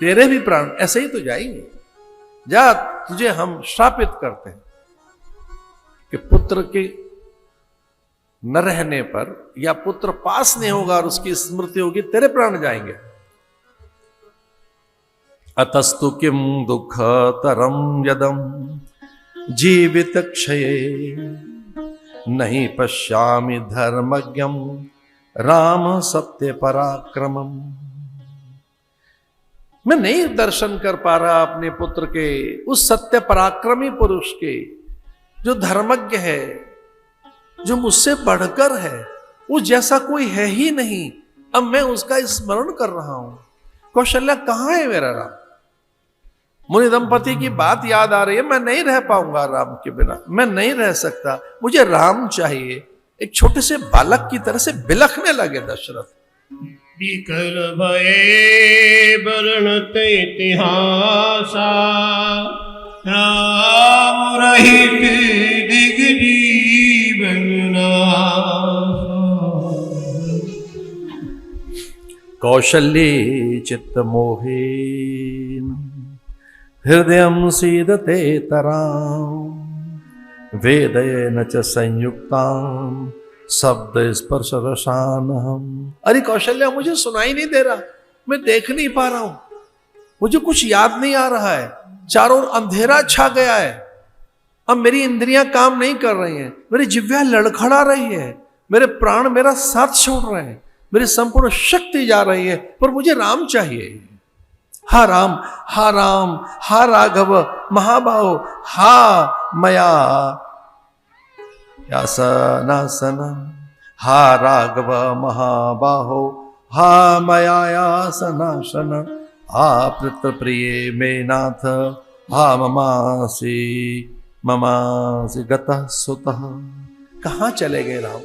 तेरे भी प्राण ऐसे ही तो जाएंगे। जा, तुझे हम श्रापित करते हैं कि पुत्र के न रहने पर या पुत्र पास नहीं होगा और उसकी स्मृति होगी, तेरे प्राण जाएंगे। अतस्तु किम दुख तरम यदम जीवित क्षये नहीं पश्यामि धर्मज्ञम राम सत्य पराक्रमम। मैं नहीं दर्शन कर पा रहा अपने पुत्र के, उस सत्य पराक्रमी पुरुष के जो धर्मज्ञ है, जो मुझसे बढ़कर है, उस जैसा कोई है ही नहीं। अब मैं उसका स्मरण कर रहा हूं। कौशल्या कहां है मेरा राम? मुनि दंपति की बात याद आ रही है। मैं नहीं रह पाऊंगा राम के बिना, मैं नहीं रह सकता, मुझे राम चाहिए। एक छोटे से बालक की तरह से बिलखने लगे दशरथ। विकल भये वर्णत इतिहासा राम रहित दिग्जीवन नासा। कौशल्ये चित्त मोहेन हृदयं सीदते तराम वेदयेन च संयुक्तां शब्द स्पर्श रसानहम। अरे कौशल्या, मुझे सुनाई नहीं दे रहा, मैं देख नहीं पा रहा हूं, मुझे कुछ याद नहीं आ रहा है, चारों ओर अंधेरा छा गया है। अब मेरी इंद्रियां काम नहीं कर रही हैं, मेरी जिह्वा लड़खड़ा रही है, मेरे प्राण मेरा साथ छोड़ रहे हैं, मेरी संपूर्ण शक्ति जा रही है, पर मुझे राम चाहिए। हा राम, हा राम, हा राघव महाबाहो, हा मया यासनासन, हा राघव महाबाहो, हा मया यासनासन, हा पितृ प्रिय मे नाथ, हा ममासी गतः सुतः। कहां चले गए राम?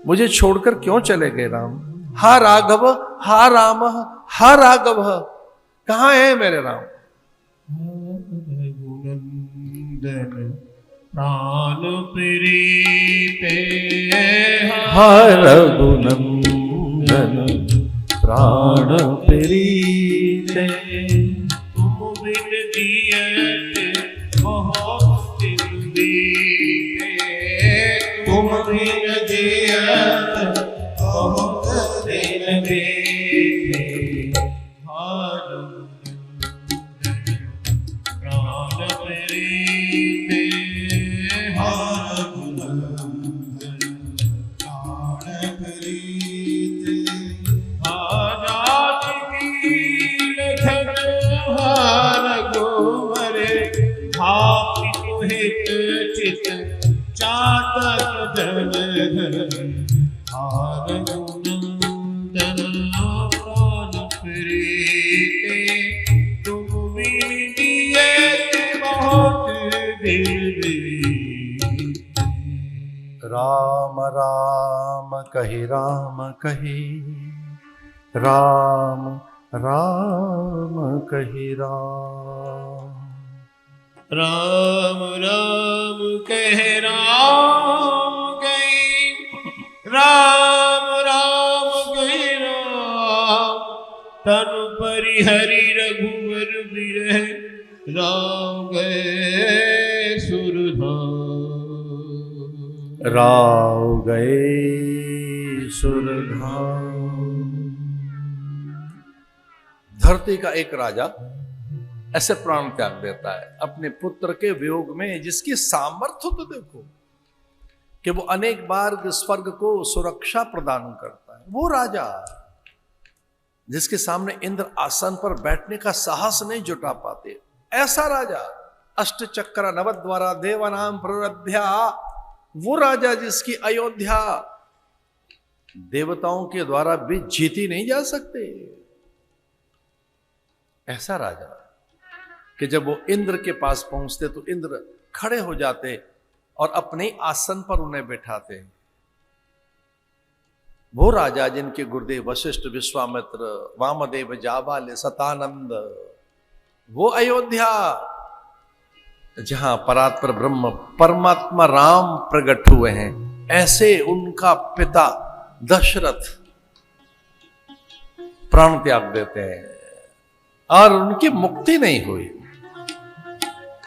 मुझे छोड़कर क्यों चले गए राम? हा राघव, हा राम, हा राघव, कहां है मेरे राम? प्राण प्रीते हा रघुनंदन प्राण प्रीते। तुम बिन जियत बहुत दिन बीते, तुम बिन जियत बहुत दिन बीते। प्राण प्रीते चातक जन हार गुणंदन प्राण प्रीते, तुम मीडिए बहुत दिल। राम राम कहि राम कहि, राम राम कहि राम। राम राम कह राम गई, राम राम कह राम। तनु परिहरि रघुवर बिरह, राम गए सुरधाम। राव गए सुरधाम। धरती का एक राजा ऐसे प्राण त्याग देता है अपने पुत्र के वियोग में, जिसकी सामर्थ्य तो देखो कि वो अनेक बार स्वर्ग को सुरक्षा प्रदान करता है। वो राजा जिसके सामने इंद्र आसन पर बैठने का साहस नहीं जुटा पाते, ऐसा राजा। अष्ट चक्र नवद्वारा देवानाम प्रवृद्ध्या, वो राजा जिसकी अयोध्या देवताओं के द्वारा भी जीती नहीं जा सकते। ऐसा राजा कि जब वो इंद्र के पास पहुंचते तो इंद्र खड़े हो जाते और अपने आसन पर उन्हें बैठाते। वो राजा जिनके गुरुदेव वशिष्ठ, विश्वामित्र, वामदेव, जाबाल, सतानंद। वो अयोध्या जहां परात्पर ब्रह्म परमात्मा राम प्रकट हुए हैं, ऐसे उनका पिता दशरथ प्राण त्याग देते हैं। और उनकी मुक्ति नहीं हुई।